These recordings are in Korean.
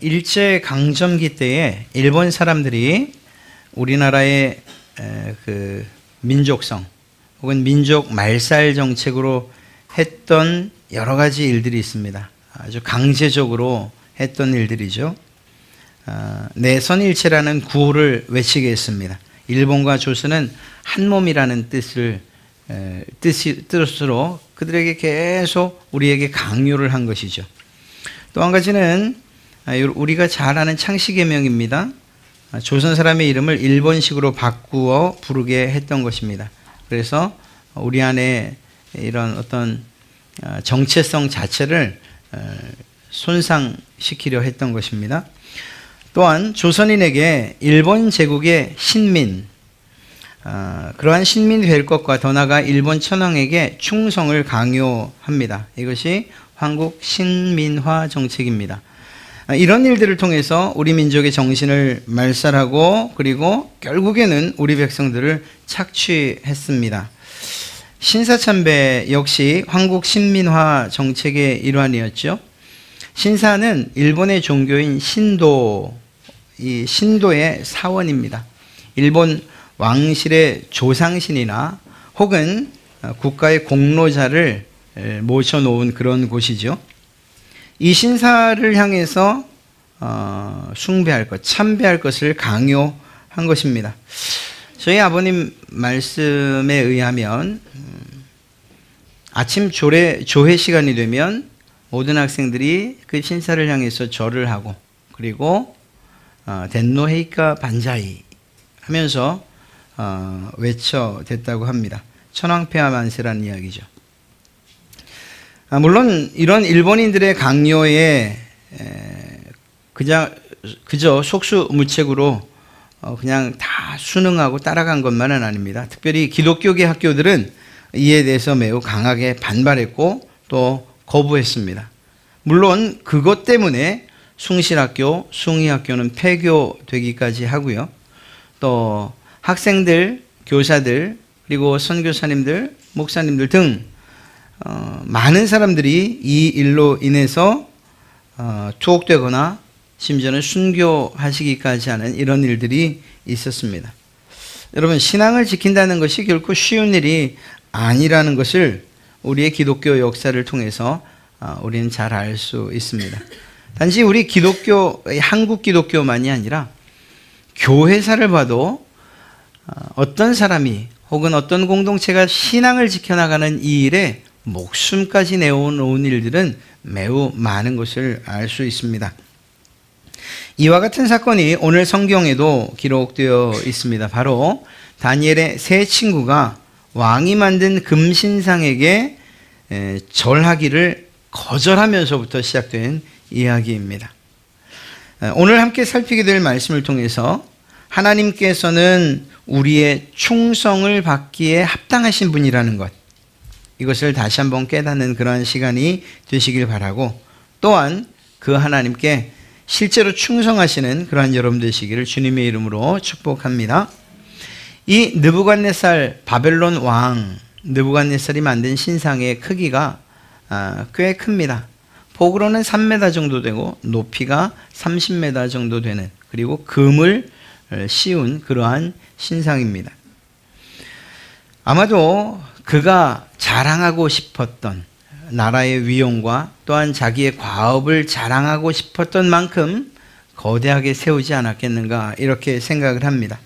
일제 강점기 때에 일본 사람들이 우리나라의 그 민족성 혹은 민족 말살 정책으로 했던 여러 가지 일들이 있습니다. 아주 강제적으로 했던 일들이죠. 내선일체라는 구호를 외치게 했습니다. 일본과 조선은 한 몸이라는 뜻으로 그들에게 계속 우리에게 강요를 한 것이죠. 또 한 가지는 우리가 잘 아는 창씨개명입니다. 조선 사람의 이름을 일본식으로 바꾸어 부르게 했던 것입니다. 그래서 우리 안에 이런 어떤 정체성 자체를 손상시키려 했던 것입니다. 또한 조선인에게 일본 제국의 신민, 그러한 신민이 될 것과 더 나아가 일본 천황에게 충성을 강요합니다. 이것이 한국 신민화 정책입니다. 이런 일들을 통해서 우리 민족의 정신을 말살하고 그리고 결국에는 우리 백성들을 착취했습니다. 신사참배 역시 한국 신민화 정책의 일환이었죠. 신사는 일본의 종교인 신도, 이 신도의 사원입니다. 일본 왕실의 조상신이나 혹은 국가의 공로자를 모셔놓은 그런 곳이죠. 이 신사를 향해서 숭배할 것, 참배할 것을 강요한 것입니다. 저희 아버님 말씀에 의하면 아침 조회 시간이 되면 모든 학생들이 그 신사를 향해서 절을 하고 그리고 덴노 헤이카 반자이 하면서 외쳐댔다고 합니다. 천황폐하 만세라는 이야기죠. 물론 이런 일본인들의 강요에 그저 속수무책으로 그냥 다 순응하고 따라간 것만은 아닙니다. 특별히 기독교계 학교들은 이에 대해서 매우 강하게 반발했고 또 거부했습니다. 물론 그것 때문에 숭실학교, 숭의학교는 폐교되기까지 하고요. 또 학생들, 교사들, 그리고 선교사님들, 목사님들 등 많은 사람들이 이 일로 인해서 투옥되거나 심지어는 순교하시기까지 하는 이런 일들이 있었습니다. 여러분, 신앙을 지킨다는 것이 결코 쉬운 일이 아니라는 것을 우리의 기독교 역사를 통해서 우리는 잘 알 수 있습니다. 단지 우리 기독교, 한국 기독교만이 아니라 교회사를 봐도 어떤 사람이 혹은 어떤 공동체가 신앙을 지켜나가는 이 일에 목숨까지 내어놓은 일들은 매우 많은 것을 알 수 있습니다. 이와 같은 사건이 오늘 성경에도 기록되어 있습니다. 바로 다니엘의 세 친구가 왕이 만든 금신상에게 절하기를 거절하면서부터 시작된 이야기입니다. 오늘 함께 살피게 될 말씀을 통해서 하나님께서는 우리의 충성을 받기에 합당하신 분이라는 것, 이것을 다시 한번 깨닫는 그러한 시간이 되시길 바라고, 또한 그 하나님께 실제로 충성하시는 그러한 여러분 되시기를 주님의 이름으로 축복합니다. 이 느부갓네살, 바벨론 왕 느부갓네살이 만든 신상의 크기가 꽤 큽니다. 폭으로는 3m 정도 되고 높이가 30m 정도 되는, 그리고 금을 씌운 그러한 신상입니다. 아마도 그가 자랑하고 싶었던 나라의 위용과 또한 자기의 과업을 자랑하고 싶었던 만큼 거대하게 세우지 않았겠는가, 이렇게 생각을 합니다.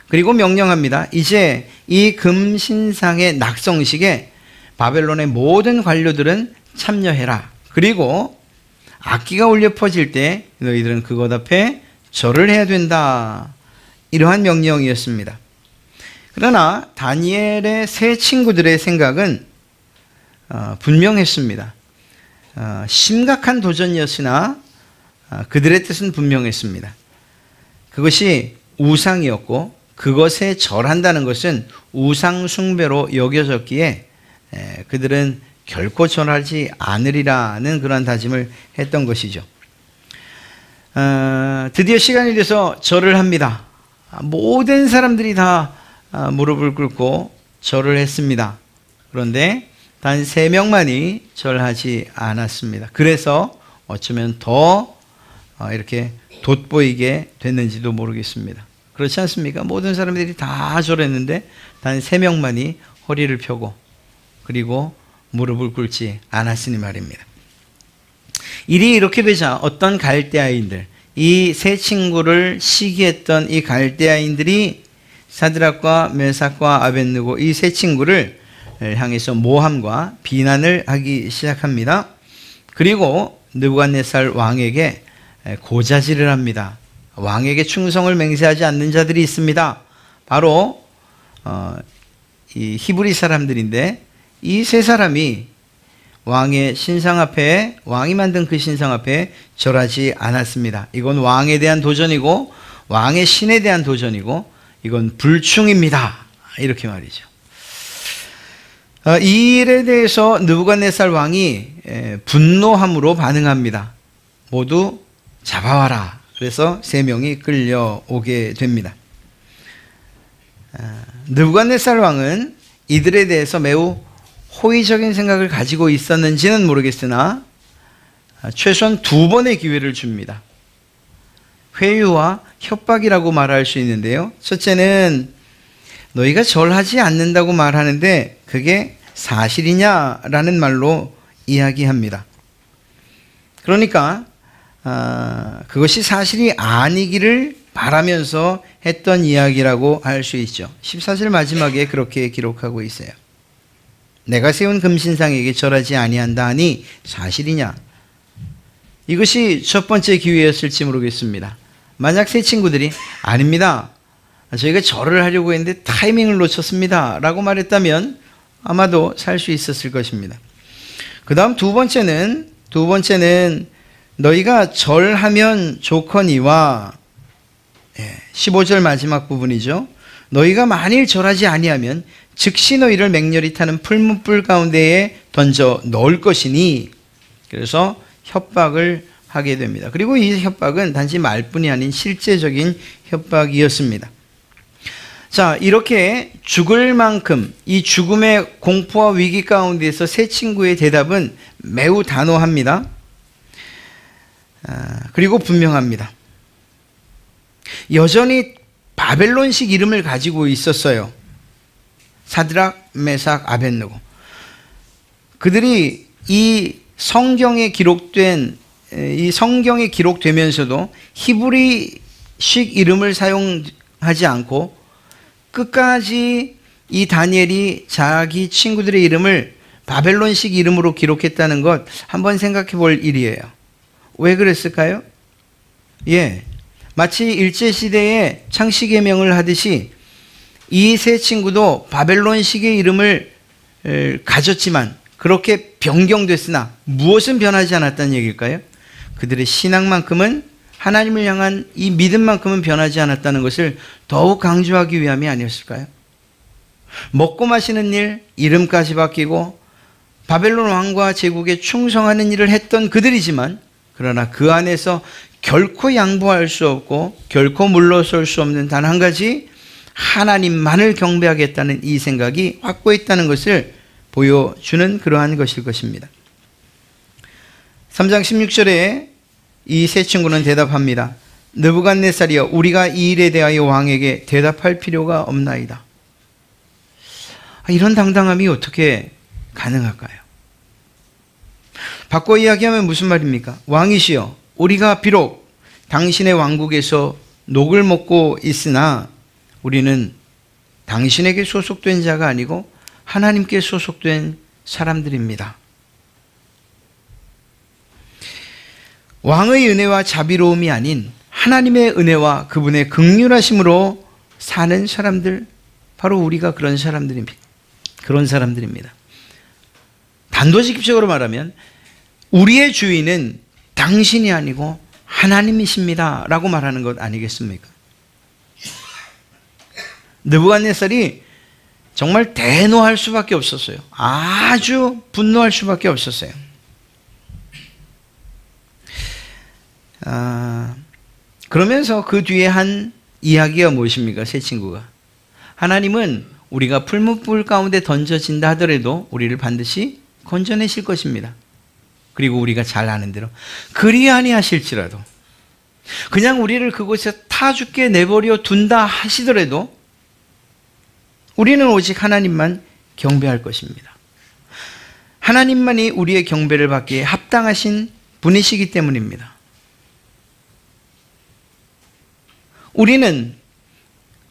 그리고 명령합니다. 이제 이 금신상의 낙성식에 바벨론의 모든 관료들은 참여해라. 그리고 악기가 울려 퍼질 때 너희들은 그것 앞에 절을 해야 된다. 이러한 명령이었습니다. 그러나 다니엘의 세 친구들의 생각은 분명했습니다. 심각한 도전이었으나 그들의 뜻은 분명했습니다. 그것이 우상이었고 그것에 절한다는 것은 우상 숭배로 여겨졌기에 그들은 결코 절하지 않으리라는 그런 다짐을 했던 것이죠. 드디어 시간이 돼서 절을 합니다. 모든 사람들이 다 무릎을 꿇고 절을 했습니다. 그런데 단 3명만이 절하지 않았습니다. 그래서 어쩌면 더 이렇게 돋보이게 됐는지도 모르겠습니다. 그렇지 않습니까? 모든 사람들이 다 절했는데 단 3명만이 허리를 펴고 그리고 무릎을 꿇지 않았으니 말입니다. 일이 이렇게 되자 어떤 갈대아인들, 이 세 친구를 시기했던 이 갈대아인들이 사드락과 메삭과 아벳느고 이 세 친구를 향해서 모함과 비난을 하기 시작합니다. 그리고 느부갓네살 왕에게 고자질을 합니다. 왕에게 충성을 맹세하지 않는 자들이 있습니다. 바로 이 히브리 사람들인데 이 세 사람이 왕의 신상 앞에, 왕이 만든 그 신상 앞에 절하지 않았습니다. 이건 왕에 대한 도전이고 왕의 신에 대한 도전이고 이건 불충입니다. 이렇게 말이죠. 이 일에 대해서 느부갓네살 왕이 분노함으로 반응합니다. 모두 잡아와라. 그래서 3명이 끌려오게 됩니다. 느부갓네살 왕은 이들에 대해서 매우 호의적인 생각을 가지고 있었는지는 모르겠으나 최소한 2번의 기회를 줍니다. 회유와 협박이라고 말할 수 있는데요. 첫째는 너희가 절하지 않는다고 말하는데 그게 사실이냐라는 말로 이야기합니다. 그러니까 그것이 사실이 아니기를 바라면서 했던 이야기라고 할 수 있죠. 14절 마지막에 그렇게 기록하고 있어요. 내가 세운 금신상에게 절하지 아니한다 하니 사실이냐? 이것이 첫 번째 기회였을지 모르겠습니다. 만약 세 친구들이 아닙니다, 저희가 절을 하려고 했는데 타이밍을 놓쳤습니다 라고 말했다면 아마도 살 수 있었을 것입니다. 그 다음 두 번째는 너희가 절하면 좋거니와 15절 마지막 부분이죠. 너희가 만일 절하지 아니하면 즉시 너희를 맹렬히 타는 풀무불 가운데에 던져 넣을 것이니, 그래서 협박을 하게 됩니다. 그리고 이 협박은 단지 말뿐이 아닌 실제적인 협박이었습니다. 자, 이렇게 죽을 만큼 이 죽음의 공포와 위기 가운데서 세 친구의 대답은 매우 단호합니다. 그리고 분명합니다. 여전히 바벨론식 이름을 가지고 있었어요. 사드락, 메삭, 아벳느고. 그들이 성경에 기록되면서도 히브리식 이름을 사용하지 않고 끝까지 이 다니엘이 자기 친구들의 이름을 바벨론식 이름으로 기록했다는 것 한번 생각해 볼 일이에요. 왜 그랬을까요? 마치 일제시대에 창씨개명을 하듯이 이 세 친구도 바벨론식의 이름을 가졌지만 그렇게 변경됐으나 무엇은 변하지 않았다는 얘기일까요? 그들의 신앙만큼은, 하나님을 향한 이 믿음만큼은 변하지 않았다는 것을 더욱 강조하기 위함이 아니었을까요? 먹고 마시는 일, 이름까지 바뀌고 바벨론 왕과 제국에 충성하는 일을 했던 그들이지만, 그러나 그 안에서 결코 양보할 수 없고 결코 물러설 수 없는 단 한 가지, 하나님만을 경배하겠다는 이 생각이 확고했다는 것을 보여주는 그러한 것일 것입니다. 3장 16절에 이 세 친구는 대답합니다. 느부갓네살이여, 우리가 이 일에 대하여 왕에게 대답할 필요가 없나이다. 이런 당당함이 어떻게 가능할까요? 바꿔 이야기하면 무슨 말입니까? 왕이시여, 우리가 비록 당신의 왕국에서 녹을 먹고 있으나 우리는 당신에게 소속된 자가 아니고 하나님께 소속된 사람들입니다. 왕의 은혜와 자비로움이 아닌 하나님의 은혜와 그분의 긍휼하심으로 사는 사람들, 바로 우리가 그런 사람들입니다. 단도직입적으로 말하면 우리의 주인은 당신이 아니고 하나님이십니다 라고 말하는 것 아니겠습니까? 느부갓네살이 정말 대노할 수밖에 없었어요. 아주 분노할 수밖에 없었어요. 그러면서 그 뒤에 한 이야기가 무엇입니까? 세 친구가, 하나님은 우리가 풀무불 가운데 던져진다 하더라도 우리를 반드시 건져내실 것입니다. 그리고 우리가 잘 아는 대로 그리 아니하실지라도 그냥 우리를 그곳에 타 죽게 내버려 둔다 하시더라도 우리는 오직 하나님만 경배할 것입니다. 하나님만이 우리의 경배를 받기에 합당하신 분이시기 때문입니다. 우리는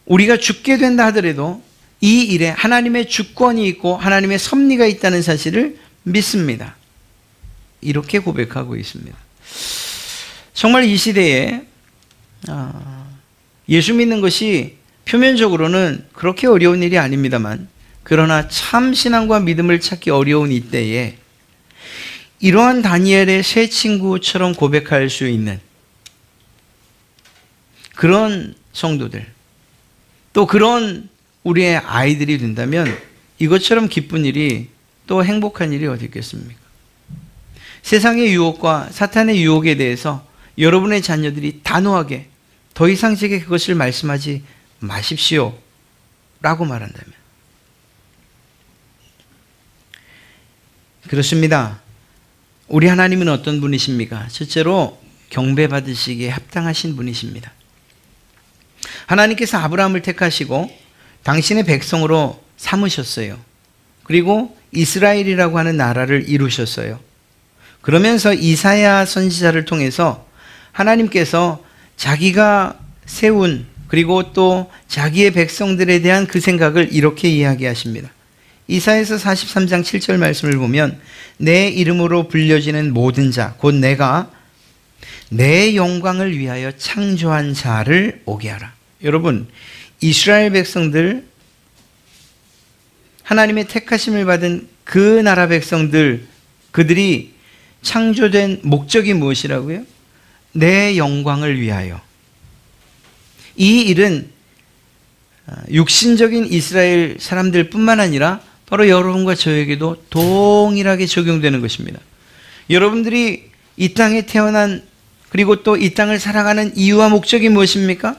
우리가 죽게 된다 하더라도 이 일에 하나님의 주권이 있고 하나님의 섭리가 있다는 사실을 믿습니다. 이렇게 고백하고 있습니다. 정말 이 시대에 예수 믿는 것이 표면적으로는 그렇게 어려운 일이 아닙니다만, 그러나 참 신앙과 믿음을 찾기 어려운 이때에 이러한 다니엘의 세 친구처럼 고백할 수 있는 그런 성도들, 또 그런 우리의 아이들이 된다면 이것처럼 기쁜 일이, 또 행복한 일이 어디 있겠습니까? 세상의 유혹과 사탄의 유혹에 대해서 여러분의 자녀들이 단호하게 더 이상 제게 그것을 말씀하지 마십시오 라고 말한다면, 그렇습니다. 우리 하나님은 어떤 분이십니까? 첫째로 경배받으시기에 합당하신 분이십니다. 하나님께서 아브라함을 택하시고 당신의 백성으로 삼으셨어요. 그리고 이스라엘이라고 하는 나라를 이루셨어요. 그러면서 이사야 선지자를 통해서 하나님께서 자기가 세운, 그리고 또 자기의 백성들에 대한 그 생각을 이렇게 이야기하십니다. 이사야서 43장 7절 말씀을 보면, 내 이름으로 불려지는 모든 자, 곧 내가 내 영광을 위하여 창조한 자를 오게 하라. 여러분, 이스라엘 백성들, 하나님의 택하심을 받은 그 나라 백성들, 그들이 창조된 목적이 무엇이라고요? 내 영광을 위하여. 이 일은 육신적인 이스라엘 사람들 뿐만 아니라 바로 여러분과 저에게도 동일하게 적용되는 것입니다. 여러분들이 이 땅에 태어난, 그리고 또 이 땅을 살아가는 이유와 목적이 무엇입니까?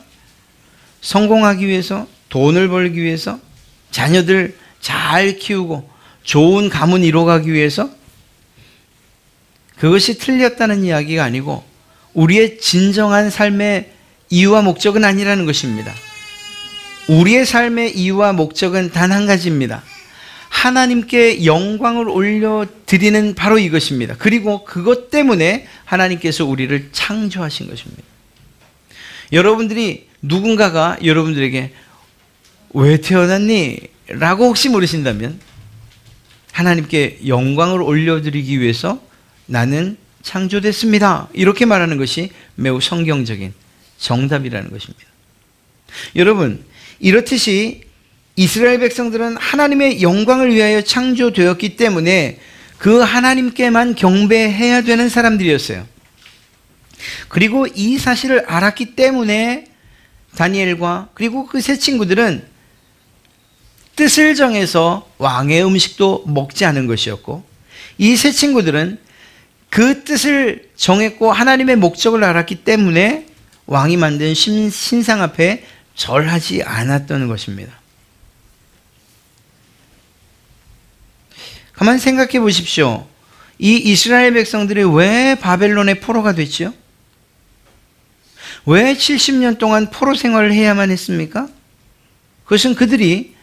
성공하기 위해서, 돈을 벌기 위해서, 자녀들 잘 키우고 좋은 가문 이뤄가기 위해서? 그것이 틀렸다는 이야기가 아니고 우리의 진정한 삶의 이유와 목적은 아니라는 것입니다. 우리의 삶의 이유와 목적은 단 한 가지입니다. 하나님께 영광을 올려드리는 바로 이것입니다. 그리고 그것 때문에 하나님께서 우리를 창조하신 것입니다. 여러분들이, 누군가가 여러분들에게 왜 태어났니? 라고 혹시 물으신다면, 하나님께 영광을 올려드리기 위해서 나는 창조됐습니다, 이렇게 말하는 것이 매우 성경적인 정답이라는 것입니다. 여러분, 이렇듯이 이스라엘 백성들은 하나님의 영광을 위하여 창조되었기 때문에 그 하나님께만 경배해야 되는 사람들이었어요. 그리고 이 사실을 알았기 때문에 다니엘과 그리고 그 세 친구들은 뜻을 정해서 왕의 음식도 먹지 않은 것이었고, 이 세 친구들은 그 뜻을 정했고 하나님의 목적을 알았기 때문에 왕이 만든 신상 앞에 절하지 않았던 것입니다. 가만히 생각해 보십시오. 이 이스라엘 백성들이 왜 바벨론의 포로가 됐죠? 왜 70년 동안 포로 생활을 해야만 했습니까? 그것은 그들이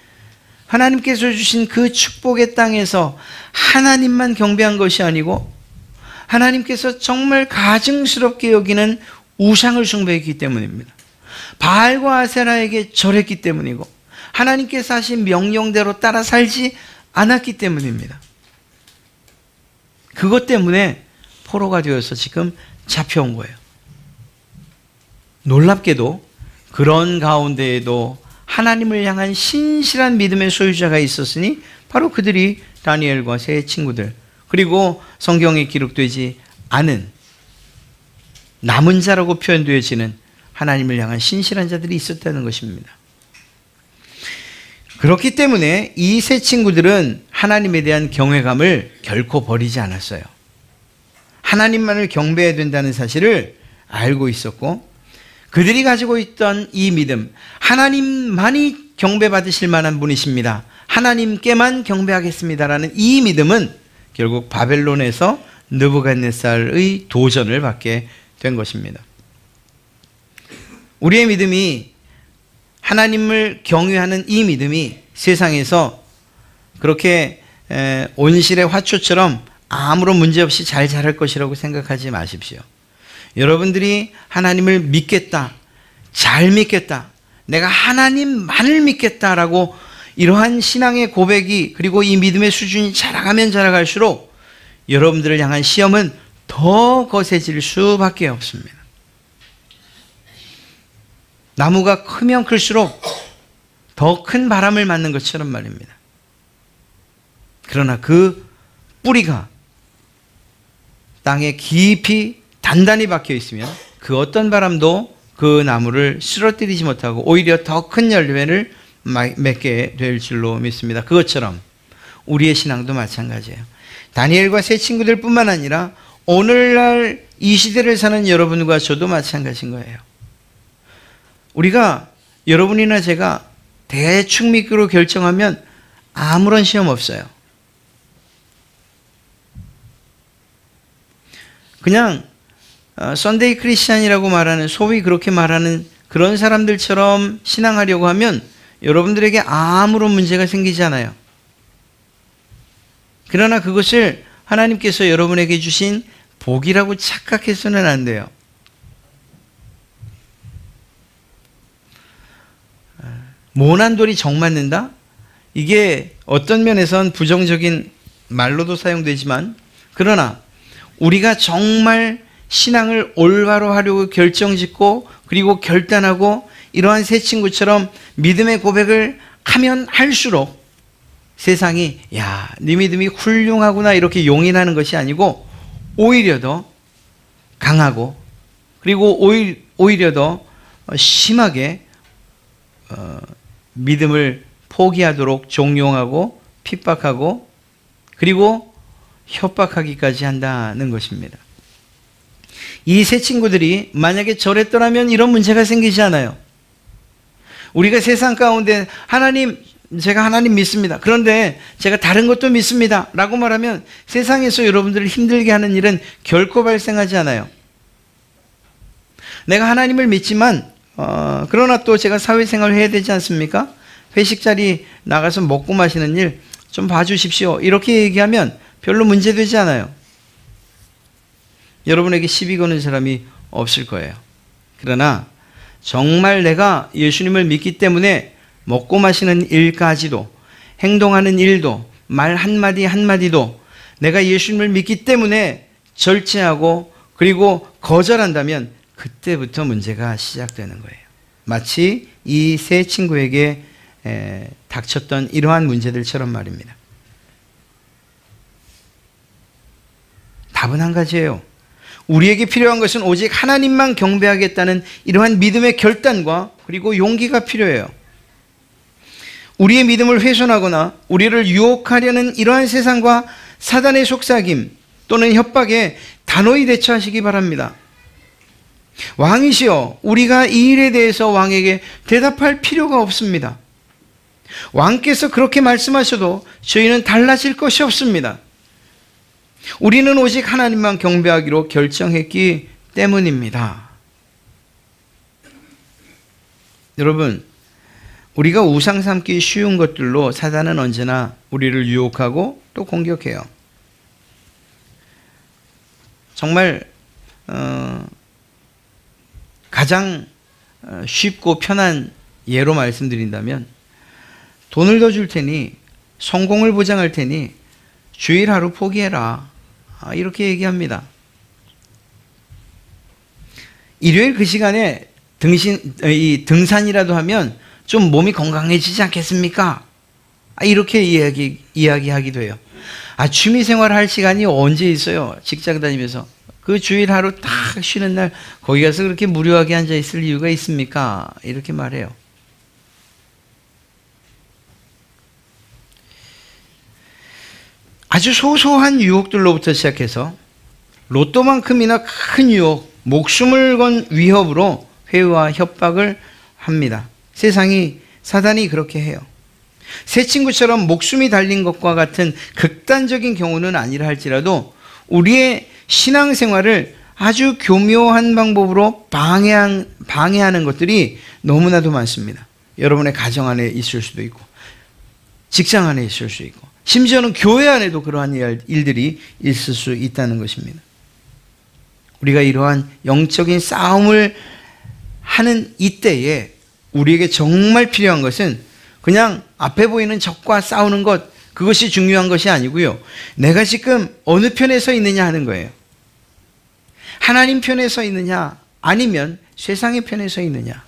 하나님께서 주신 그 축복의 땅에서 하나님만 경배한 것이 아니고 하나님께서 정말 가증스럽게 여기는 우상을 숭배했기 때문입니다. 바알과 아세라에게 절했기 때문이고 하나님께서 하신 명령대로 따라 살지 않았기 때문입니다. 그것 때문에 포로가 되어서 지금 잡혀온 거예요. 놀랍게도 그런 가운데에도 하나님을 향한 신실한 믿음의 소유자가 있었으니 바로 그들이 다니엘과 세 친구들, 그리고 성경에 기록되지 않은 남은 자라고 표현되어지는 하나님을 향한 신실한 자들이 있었다는 것입니다. 그렇기 때문에 이 세 친구들은 하나님에 대한 경외감을 결코 버리지 않았어요. 하나님만을 경배해야 된다는 사실을 알고 있었고, 그들이 가지고 있던 이 믿음, 하나님만이 경배받으실 만한 분이십니다, 하나님께만 경배하겠습니다라는 이 믿음은 결국 바벨론에서 느부갓네살의 도전을 받게 된 것입니다. 우리의 믿음이, 하나님을 경외하는 이 믿음이 세상에서 그렇게 온실의 화초처럼 아무런 문제 없이 잘 자랄 것이라고 생각하지 마십시오. 여러분들이 하나님을 믿겠다, 잘 믿겠다, 내가 하나님만을 믿겠다라고 이러한 신앙의 고백이, 그리고 이 믿음의 수준이 자라가면 자라갈수록 여러분들을 향한 시험은 더 거세질 수밖에 없습니다. 나무가 크면 클수록 더 큰 바람을 맞는 것처럼 말입니다. 그러나 그 뿌리가 땅에 깊이 단단히 박혀 있으면 그 어떤 바람도 그 나무를 쓰러뜨리지 못하고 오히려 더 큰 열매를 맺게 될 줄로 믿습니다. 그것처럼 우리의 신앙도 마찬가지예요. 다니엘과 세 친구들 뿐만 아니라 오늘날 이 시대를 사는 여러분과 저도 마찬가지인 거예요. 우리가, 여러분이나 제가 대충 믿기로 결정하면 아무런 시험 없어요. 그냥 썬데이 크리스찬이라고 말하는, 소위 그렇게 말하는 그런 사람들처럼 신앙하려고 하면 여러분들에게 아무런 문제가 생기지 않아요. 그러나 그것을 하나님께서 여러분에게 주신 복이라고 착각해서는 안 돼요. 모난 돌이 정 맞는다? 이게 어떤 면에선 부정적인 말로도 사용되지만, 그러나 우리가 정말 신앙을 올바로 하려고 결정짓고 그리고 결단하고 이러한 세 친구처럼 믿음의 고백을 하면 할수록 세상이 야, 네 믿음이 훌륭하구나 이렇게 용인하는 것이 아니고 오히려 더 강하고, 그리고 오히려 더 심하게 믿음을 포기하도록 종용하고 핍박하고 그리고 협박하기까지 한다는 것입니다. 이 세 친구들이 만약에 저랬더라면 이런 문제가 생기지 않아요. 우리가 세상 가운데 하나님, 제가 하나님 믿습니다, 그런데 제가 다른 것도 믿습니다 라고 말하면 세상에서 여러분들을 힘들게 하는 일은 결코 발생하지 않아요. 내가 하나님을 믿지만 그러나 또 제가 사회생활을 해야 되지 않습니까? 회식 자리 나가서 먹고 마시는 일 좀 봐주십시오 이렇게 얘기하면 별로 문제되지 않아요. 여러분에게 시비 거는 사람이 없을 거예요. 그러나 정말 내가 예수님을 믿기 때문에 먹고 마시는 일까지도, 행동하는 일도, 말 한마디 한마디도 내가 예수님을 믿기 때문에 절제하고 그리고 거절한다면 그때부터 문제가 시작되는 거예요. 마치 이 세 친구에게 닥쳤던 이러한 문제들처럼 말입니다. 답은 한 가지예요. 우리에게 필요한 것은 오직 하나님만 경배하겠다는 이러한 믿음의 결단과 그리고 용기가 필요해요. 우리의 믿음을 훼손하거나 우리를 유혹하려는 이러한 세상과 사단의 속삭임 또는 협박에 단호히 대처하시기 바랍니다. 왕이시여, 우리가 이 일에 대해서 왕에게 대답할 필요가 없습니다. 왕께서 그렇게 말씀하셔도 저희는 달라질 것이 없습니다. 우리는 오직 하나님만 경배하기로 결정했기 때문입니다. 여러분, 우리가 우상 삼기 쉬운 것들로 사단은 언제나 우리를 유혹하고 또 공격해요. 정말 가장 쉽고 편한 예로 말씀드린다면, 돈을 더 줄 테니, 성공을 보장할 테니 주일 하루 포기해라, 이렇게 얘기합니다. 일요일 그 시간에 등산이라도 하면 좀 몸이 건강해지지 않겠습니까? 이렇게 이야기하기도 해요. 취미생활 할 시간이 언제 있어요? 직장 다니면서. 그 주일 하루 딱 쉬는 날 거기 가서 그렇게 무료하게 앉아 있을 이유가 있습니까? 이렇게 말해요. 아주 소소한 유혹들로부터 시작해서 로또만큼이나 큰 유혹, 목숨을 건 위협으로 회유와 협박을 합니다. 세상이, 사단이 그렇게 해요. 세 친구처럼 목숨이 달린 것과 같은 극단적인 경우는 아니라 할지라도 우리의 신앙생활을 아주 교묘한 방법으로 방해하는 것들이 너무나도 많습니다. 여러분의 가정 안에 있을 수도 있고, 직장 안에 있을 수 있고, 심지어는 교회 안에도 그러한 일들이 있을 수 있다는 것입니다. 우리가 이러한 영적인 싸움을 하는 이때에 우리에게 정말 필요한 것은 그냥 앞에 보이는 적과 싸우는 것, 그것이 중요한 것이 아니고요. 내가 지금 어느 편에 서 있느냐 하는 거예요. 하나님 편에 서 있느냐, 아니면 세상의 편에 서 있느냐.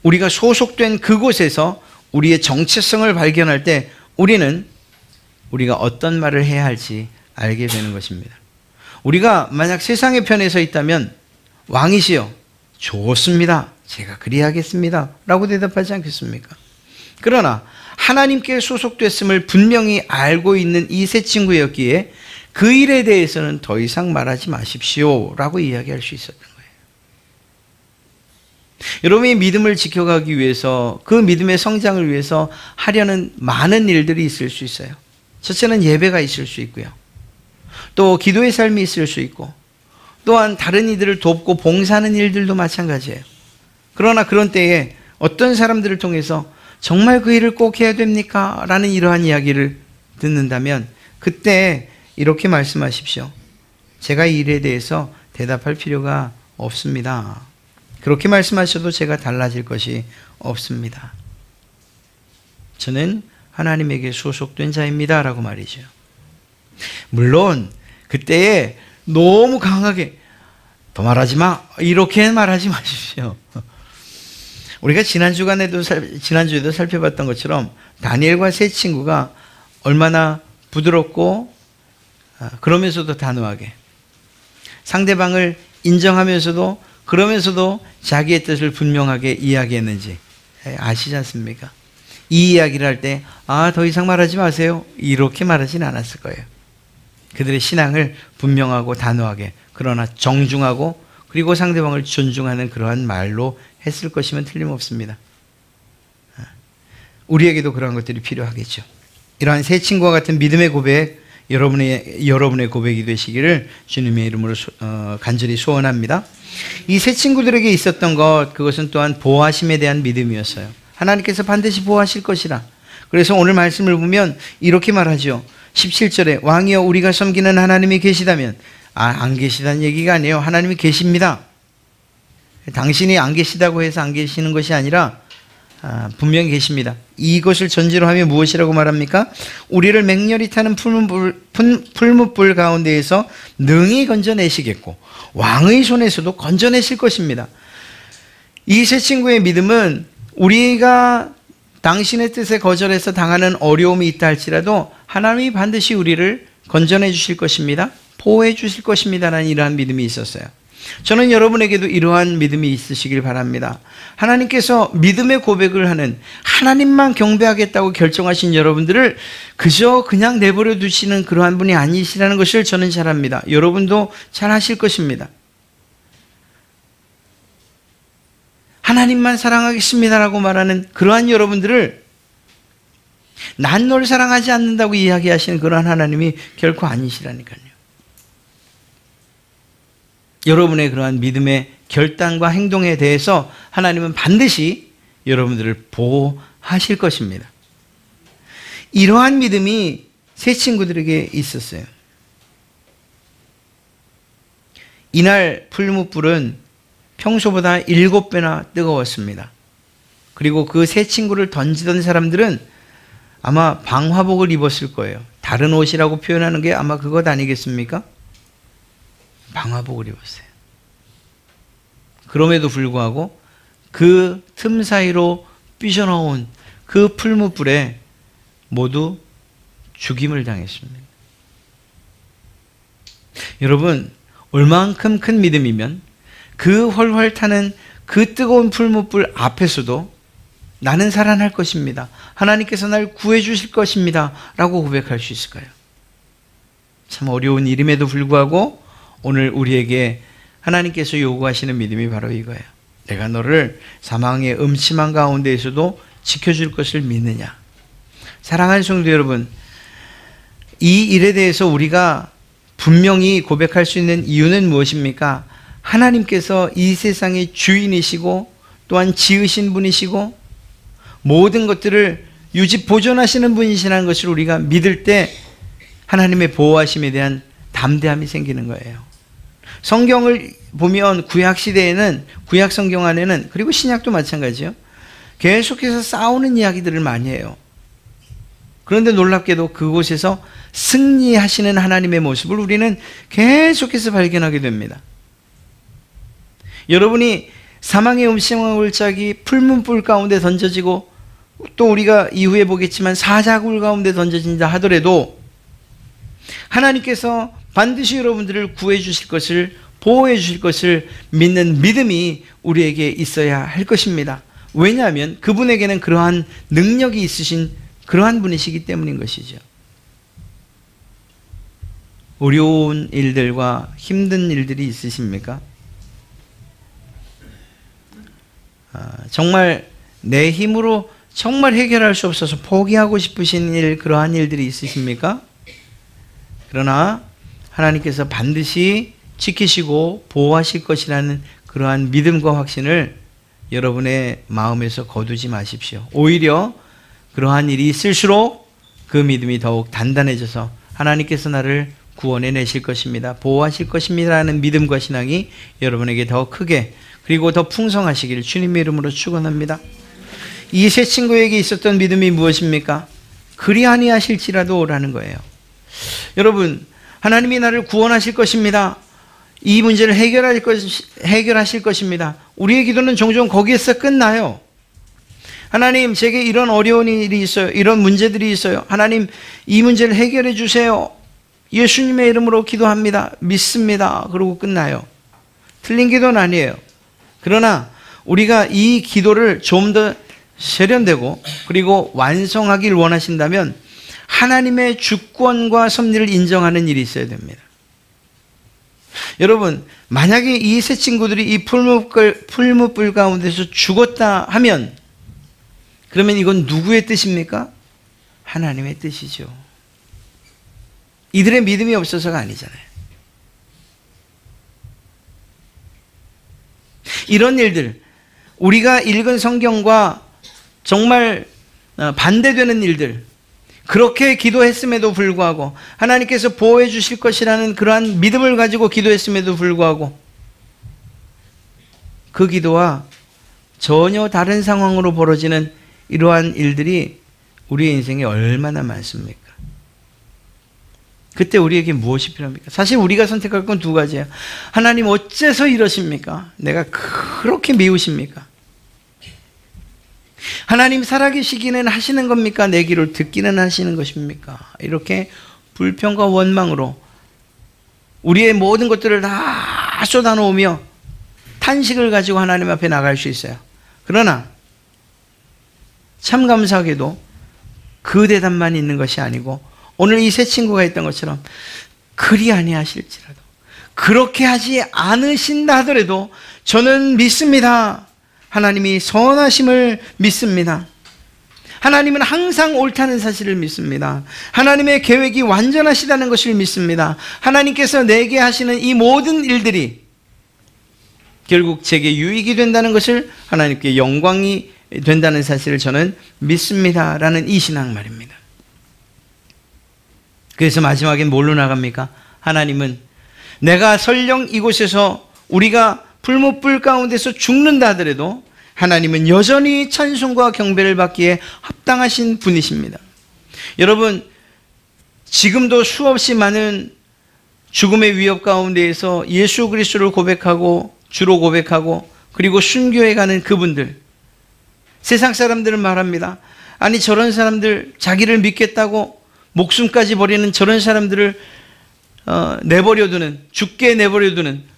우리가 소속된 그곳에서 우리의 정체성을 발견할 때 우리가 어떤 말을 해야 할지 알게 되는 것입니다. 우리가 만약 세상의 편에 서 있다면 왕이시여, 좋습니다, 제가 그리하겠습니다 라고 대답하지 않겠습니까? 그러나 하나님께 소속됐음을 분명히 알고 있는 이 세 친구였기에 그 일에 대해서는 더 이상 말하지 마십시오 라고 이야기할 수 있었던 거예요. 여러분의 믿음을 지켜가기 위해서, 그 믿음의 성장을 위해서 하려는 많은 일들이 있을 수 있어요. 첫째는 예배가 있을 수 있고요. 또 기도의 삶이 있을 수 있고, 또한 다른 이들을 돕고 봉사하는 일들도 마찬가지예요. 그러나 그런 때에 어떤 사람들을 통해서 정말 그 일을 꼭 해야 됩니까? 라는 이러한 이야기를 듣는다면 그때 이렇게 말씀하십시오. 제가 이 일에 대해서 대답할 필요가 없습니다. 그렇게 말씀하셔도 제가 달라질 것이 없습니다. 저는 하나님에게 소속된 자입니다 라고 말이죠. 물론 그때에 너무 강하게 더 말하지 마, 이렇게 말하지 마십시오. 우리가 지난주에도 살펴봤던 것처럼 다니엘과 세 친구가 얼마나 부드럽고 그러면서도 단호하게 상대방을 인정하면서도 그러면서도 자기의 뜻을 분명하게 이야기했는지 아시지 않습니까? 이 이야기를 할 때 더 이상 말하지 마세요, 이렇게 말하진 않았을 거예요. 그들의 신앙을 분명하고 단호하게, 그러나 정중하고 그리고 상대방을 존중하는 그러한 말로 했을 것이면 틀림없습니다. 우리에게도 그러한 것들이 필요하겠죠. 이러한 세 친구와 같은 믿음의 고백, 여러분의 고백이 되시기를 주님의 이름으로 간절히 소원합니다. 이 세 친구들에게 있었던 그것은 또한 보호하심에 대한 믿음이었어요. 하나님께서 반드시 보호하실 것이라. 그래서 오늘 말씀을 보면 이렇게 말하죠. 17절에 왕이여, 우리가 섬기는 하나님이 계시다면, 안 계시다는 얘기가 아니에요. 하나님이 계십니다. 당신이 안 계시다고 해서 안 계시는 것이 아니라 분명히 계십니다. 이것을 전제로 하면 무엇이라고 말합니까? 우리를 맹렬히 타는 풀무불 가운데에서 능히 건져내시겠고 왕의 손에서도 건져내실 것입니다. 이 세 친구의 믿음은 우리가 당신의 뜻에 거절해서 당하는 어려움이 있다 할지라도 하나님이 반드시 우리를 건져내 주실 것입니다, 보호해 주실 것입니다라는 이러한 믿음이 있었어요. 저는 여러분에게도 이러한 믿음이 있으시길 바랍니다. 하나님께서 믿음의 고백을 하는, 하나님만 경배하겠다고 결정하신 여러분들을 그냥 내버려 두시는 그러한 분이 아니시라는 것을 저는 잘 압니다. 여러분도 잘 아실 것입니다. 하나님만 사랑하겠습니다라고 말하는 그러한 여러분들을 난 널 사랑하지 않는다고 이야기하시는 그러한 하나님이 결코 아니시라니까요. 여러분의 그러한 믿음의 결단과 행동에 대해서 하나님은 반드시 여러분들을 보호하실 것입니다. 이러한 믿음이 세 친구들에게 있었어요. 이날 풀무불은 평소보다 7배나 뜨거웠습니다. 그리고 그 세 친구를 던지던 사람들은 아마 방화복을 입었을 거예요. 다른 옷이라고 표현하는 게 아마 그것 아니겠습니까? 방화복을 입었어요. 그럼에도 불구하고 그 틈 사이로 삐져나온 그 풀무불에 모두 죽임을 당했습니다. 여러분, 얼만큼 큰 믿음이면 그 훨훨 타는 그 뜨거운 풀무불 앞에서도 나는 살아날 것입니다, 하나님께서 날 구해 주실 것입니다 라고 고백할 수 있을까요? 참 어려운 일임에도 불구하고 오늘 우리에게 하나님께서 요구하시는 믿음이 바로 이거예요. 내가 너를 사망의 음침한 가운데에서도 지켜줄 것을 믿느냐. 사랑하는 성도 여러분, 이 일에 대해서 우리가 분명히 고백할 수 있는 이유는 무엇입니까? 하나님께서 이 세상의 주인이시고 또한 지으신 분이시고 모든 것들을 유지 보존하시는 분이시라는 것을 우리가 믿을 때 하나님의 보호하심에 대한 담대함이 생기는 거예요. 성경을 보면 구약 시대에는, 구약 성경 안에는, 그리고 신약도 마찬가지요, 계속해서 싸우는 이야기들을 많이 해요. 그런데 놀랍게도 그곳에서 승리하시는 하나님의 모습을 우리는 계속해서 발견하게 됩니다. 여러분이 사망의 음침물짝이 풀문불 가운데 던져지고 또 우리가 이후에 보겠지만 사자굴 가운데 던져진다 하더라도 하나님께서 반드시 여러분들을 구해 주실 것을, 보호해 주실 것을 믿는 믿음이 우리에게 있어야 할 것입니다. 왜냐하면 그분에게는 그러한 능력이 있으신 그러한 분이시기 때문인 것이죠. 어려운 일들과 힘든 일들이 있으십니까? 정말 내 힘으로 정말 해결할 수 없어서 포기하고 싶으신 일, 그러한 일들이 있으십니까? 그러나 하나님께서 반드시 지키시고 보호하실 것이라는 그러한 믿음과 확신을 여러분의 마음에서 거두지 마십시오. 오히려 그러한 일이 있을수록 그 믿음이 더욱 단단해져서 하나님께서 나를 구원해 내실 것입니다, 보호하실 것입니다라는 믿음과 신앙이 여러분에게 더 크게 그리고 더 풍성하시기를 주님의 이름으로 축원합니다. 이 세 친구에게 있었던 믿음이 무엇입니까? 그리 아니하실지라도 라는 거예요. 여러분, 하나님이 나를 구원하실 것입니다, 이 문제를 해결하실 것입니다. 우리의 기도는 종종 거기에서 끝나요. 하나님, 제게 이런 어려운 일이 있어요, 이런 문제들이 있어요, 하나님 이 문제를 해결해 주세요, 예수님의 이름으로 기도합니다, 믿습니다, 그러고 끝나요. 틀린 기도는 아니에요. 그러나 우리가 이 기도를 좀 더 세련되고 그리고 완성하길 원하신다면 하나님의 주권과 섭리를 인정하는 일이 있어야 됩니다. 여러분, 만약에 이 세 친구들이 이 풀무불 가운데서 죽었다 하면 그러면 이건 누구의 뜻입니까? 하나님의 뜻이죠. 이들의 믿음이 없어서가 아니잖아요. 이런 일들, 우리가 읽은 성경과 정말 반대되는 일들, 그렇게 기도했음에도 불구하고 하나님께서 보호해 주실 것이라는 그러한 믿음을 가지고 기도했음에도 불구하고 그 기도와 전혀 다른 상황으로 벌어지는 이러한 일들이 우리의 인생에 얼마나 많습니까? 그때 우리에게 무엇이 필요합니까? 사실 우리가 선택할 건 두 가지예요. 하나님 어째서 이러십니까? 내가 그렇게 미우십니까? 하나님 살아계시기는 하시는 겁니까? 내 귀를 듣기는 하시는 것입니까? 이렇게 불평과 원망으로 우리의 모든 것들을 다 쏟아놓으며 탄식을 가지고 하나님 앞에 나갈 수 있어요. 그러나 참 감사하게도 그 대답만 있는 것이 아니고 오늘 이 세 친구가 했던 것처럼 그리 아니하실지라도, 그렇게 하지 않으신다 하더라도 저는 믿습니다. 하나님이 선하심을 믿습니다. 하나님은 항상 옳다는 사실을 믿습니다. 하나님의 계획이 완전하시다는 것을 믿습니다. 하나님께서 내게 하시는 이 모든 일들이 결국 제게 유익이 된다는 것을, 하나님께 영광이 된다는 사실을 저는 믿습니다라는 이 신앙 말입니다. 그래서 마지막엔 뭘로 나갑니까? 하나님은 내가 설령 이곳에서 우리가 풀무불 가운데서 죽는다 하더라도 하나님은 여전히 찬송과 경배를 받기에 합당하신 분이십니다. 여러분, 지금도 수없이 많은 죽음의 위협 가운데에서 예수 그리스도를 고백하고 주로 고백하고 그리고 순교해 가는 그분들, 세상 사람들은 말합니다. 아니, 저런 사람들, 자기를 믿겠다고 목숨까지 버리는 저런 사람들을 내버려두는, 죽게 내버려두는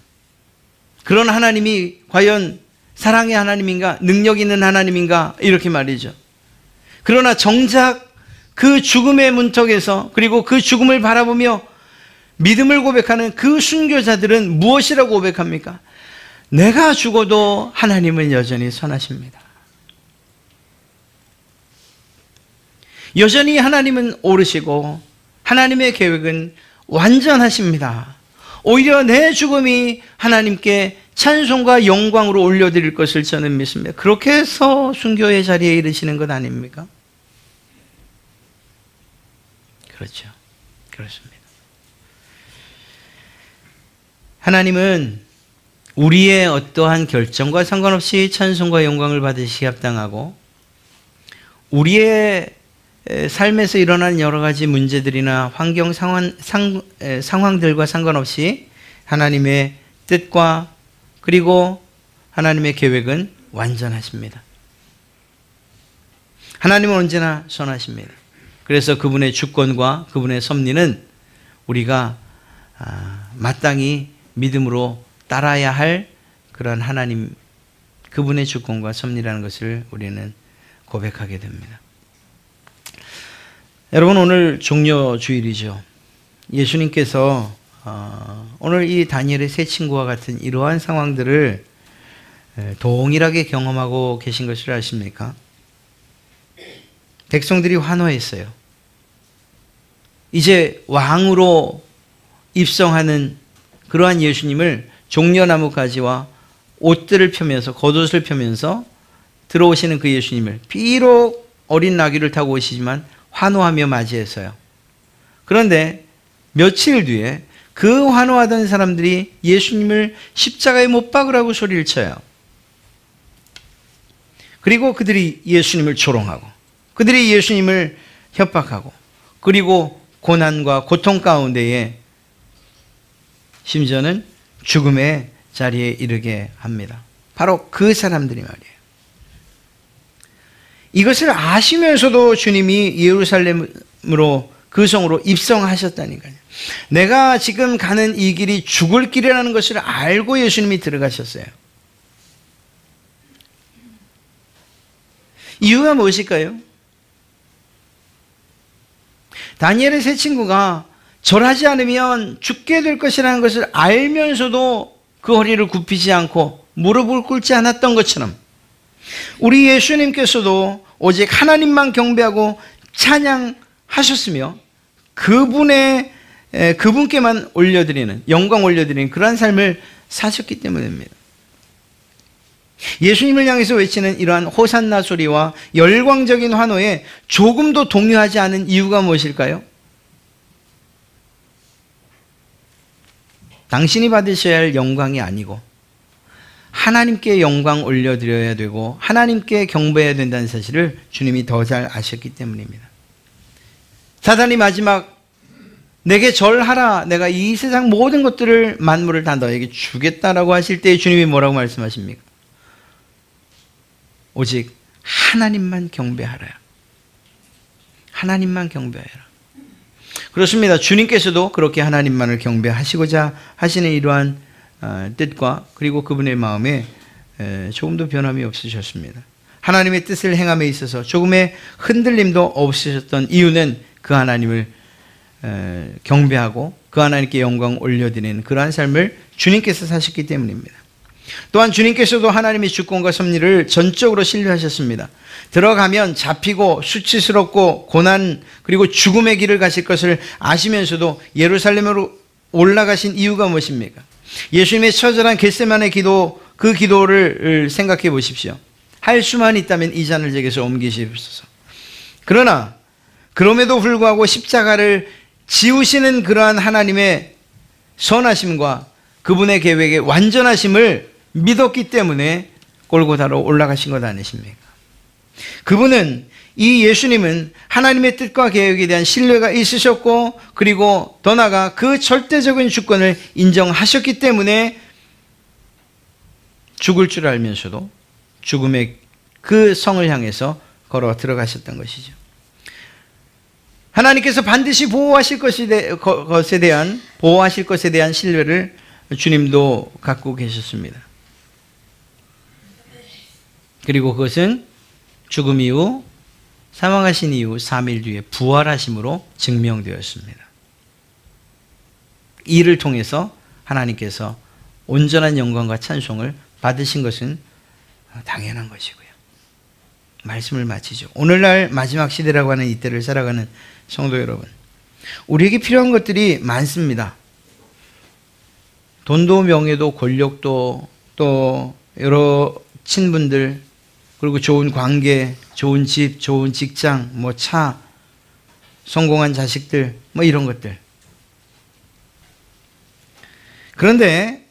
그런 하나님이 과연 사랑의 하나님인가, 능력 있는 하나님인가, 이렇게 말이죠. 그러나 정작 그 죽음의 문턱에서, 그리고 그 죽음을 바라보며 믿음을 고백하는 그 순교자들은 무엇이라고 고백합니까? 내가 죽어도 하나님은 여전히 선하십니다. 여전히 하나님은 옳으시고 하나님의 계획은 완전하십니다. 오히려 내 죽음이 하나님께 찬송과 영광으로 올려드릴 것을 저는 믿습니다. 그렇게 해서 순교의 자리에 이르시는 것 아닙니까? 그렇죠. 그렇습니다. 하나님은 우리의 어떠한 결정과 상관없이 찬송과 영광을 받으시기 합당하고, 우리의 삶에서 일어나는 여러 가지 문제들이나 환경 상황들과 상관없이 하나님의 뜻과 그리고 하나님의 계획은 완전하십니다. 하나님은 언제나 선하십니다. 그래서 그분의 주권과 그분의 섭리는 우리가 마땅히 믿음으로 따라야 할 그런 하나님, 그분의 주권과 섭리라는 것을 우리는 고백하게 됩니다. 여러분, 오늘 종려주일이죠. 예수님께서 오늘 이 다니엘의 세 친구와 같은 이러한 상황들을 동일하게 경험하고 계신 것을 아십니까? 백성들이 환호했어요. 이제 왕으로 입성하는 그러한 예수님을 종려나무 가지와 옷들을 펴면서, 겉옷을 펴면서 들어오시는 그 예수님을 비록 어린 나귀를 타고 오시지만 환호하며 맞이했어요. 그런데 며칠 뒤에 그 환호하던 사람들이 예수님을 십자가에 못 박으라고 소리를 쳐요. 그리고 그들이 예수님을 조롱하고, 그들이 예수님을 협박하고, 그리고 고난과 고통 가운데에 심지어는 죽음의 자리에 이르게 합니다. 바로 그 사람들이 말이에요. 이것을 아시면서도 주님이 예루살렘으로, 그 성으로 입성하셨다니까요. 내가 지금 가는 이 길이 죽을 길이라는 것을 알고 예수님이 들어가셨어요. 이유가 무엇일까요? 다니엘의 세 친구가 절하지 않으면 죽게 될 것이라는 것을 알면서도 그 허리를 굽히지 않고 무릎을 꿇지 않았던 것처럼, 우리 예수님께서도 오직 하나님만 경배하고 찬양하셨으며 그분께만 올려드리는, 영광 올려드리는 그러한 삶을 사셨기 때문입니다. 예수님을 향해서 외치는 이러한 호산나 소리와 열광적인 환호에 조금도 동요하지 않은 이유가 무엇일까요? 당신이 받으셔야 할 영광이 아니고 하나님께 영광 올려드려야 되고 하나님께 경배해야 된다는 사실을 주님이 더 잘 아셨기 때문입니다. 사단이 마지막 내게 절하라, 내가 이 세상 모든 것들을, 만물을 다 너에게 주겠다라고 하실 때 주님이 뭐라고 말씀하십니까? 오직 하나님만 경배하라. 하나님만 경배하라. 그렇습니다. 주님께서도 그렇게 하나님만을 경배하시고자 하시는 이러한 뜻과 그리고 그분의 마음에 조금도 변함이 없으셨습니다. 하나님의 뜻을 행함에 있어서 조금의 흔들림도 없으셨던 이유는 그 하나님을 경배하고 그 하나님께 영광 올려드리는 그러한 삶을 주님께서 사셨기 때문입니다. 또한 주님께서도 하나님의 주권과 섭리를 전적으로 신뢰하셨습니다. 들어가면 잡히고 수치스럽고 고난 그리고 죽음의 길을 가실 것을 아시면서도 예루살렘으로 올라가신 이유가 무엇입니까? 예수님의 처절한 겟세마네 기도, 그 기도를 생각해 보십시오. 할 수만 있다면 이 잔을 제게서 옮기시옵소서. 그러나 그럼에도 불구하고 십자가를 지우시는 그러한 하나님의 선하심과 그분의 계획의 완전하심을 믿었기 때문에 골고다로 올라가신 것 아니십니까? 그분은, 이 예수님은 하나님의 뜻과 계획에 대한 신뢰가 있으셨고 그리고 더 나아가 그 절대적인 주권을 인정하셨기 때문에 죽을 줄 알면서도 죽음의 그 성을 향해서 걸어 들어가셨던 것이죠. 하나님께서 반드시 보호하실 것에 대한 신뢰를 주님도 갖고 계셨습니다. 그리고 그것은 죽음 이후, 사망하신 이후 3일 뒤에 부활하심으로 증명되었습니다. 이를 통해서 하나님께서 온전한 영광과 찬송을 받으신 것은 당연한 것이고요. 말씀을 마치죠. 오늘날 마지막 시대라고 하는 이때를 살아가는 성도 여러분, 우리에게 필요한 것들이 많습니다. 돈도 명예도 권력도 또 여러 친분들, 그리고 좋은 관계, 좋은 집, 좋은 직장, 뭐 차, 성공한 자식들, 뭐 이런 것들. 그런데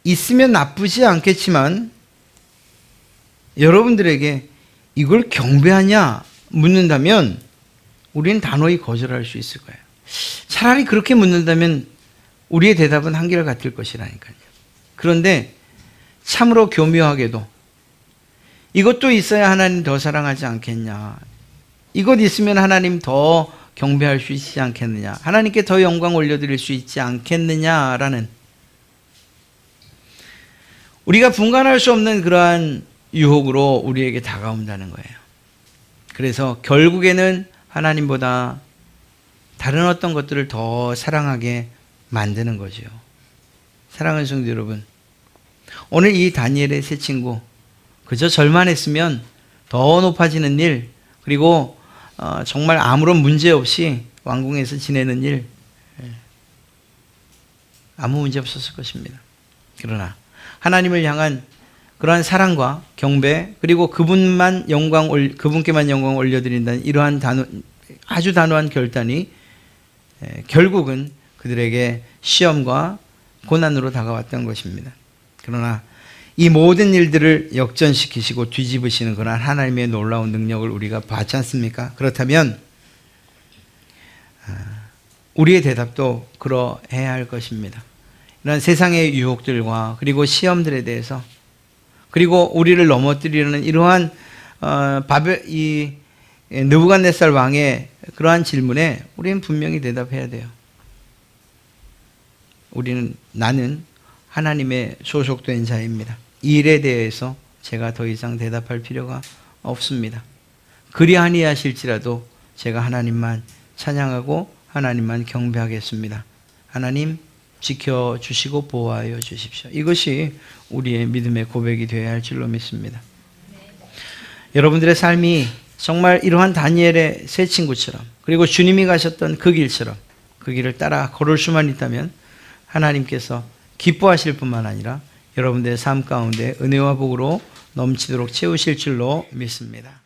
있으면 나쁘지 않겠지만 여러분들에게 이걸 경배하냐 묻는다면 우리는 단호히 거절할 수 있을 거예요. 차라리 그렇게 묻는다면 우리의 대답은 한결같을 것이라니까요. 그런데 참으로 교묘하게도 이것도 있어야 하나님 더 사랑하지 않겠냐, 이것 있으면 하나님 더 경배할 수 있지 않겠느냐, 하나님께 더 영광 올려드릴 수 있지 않겠느냐라는, 우리가 분간할 수 없는 그러한 유혹으로 우리에게 다가온다는 거예요. 그래서 결국에는 하나님보다 다른 어떤 것들을 더 사랑하게 만드는 거죠. 사랑하는 성도 여러분, 오늘 이 다니엘의 세 친구 그저 절만 했으면 더 높아지는 일, 그리고 정말 아무런 문제 없이 왕궁에서 지내는 일, 아무 문제 없었을 것입니다. 그러나 하나님을 향한 그러한 사랑과 경배, 그리고 그분께만 영광 올려드린다는 이러한 아주 단호한 결단이 결국은 그들에게 시험과 고난으로 다가왔던 것입니다. 그러나 이 모든 일들을 역전시키시고 뒤집으시는 그러한 하나님의 놀라운 능력을 우리가 봤지 않습니까? 그렇다면 우리의 대답도 그러해야 할 것입니다. 이런 세상의 유혹들과 그리고 시험들에 대해서, 그리고 우리를 넘어뜨리려는 이러한 느부갓네살 왕의 그러한 질문에 우리는 분명히 대답해야 돼요. 나는 하나님의 소속된 자입니다. 이 일에 대해서 제가 더 이상 대답할 필요가 없습니다. 그리 아니하실지라도 제가 하나님만 찬양하고 하나님만 경배하겠습니다. 하나님 지켜주시고 보호하여 주십시오. 이것이 우리의 믿음의 고백이 되어야 할 줄로 믿습니다. 여러분들의 삶이 정말 이러한 다니엘의 세 친구처럼, 그리고 주님이 가셨던 그 길처럼 그 길을 따라 걸을 수만 있다면 하나님께서 기뻐하실 뿐만 아니라 여러분들의 삶 가운데 은혜와 복으로 넘치도록 채우실 줄로 믿습니다.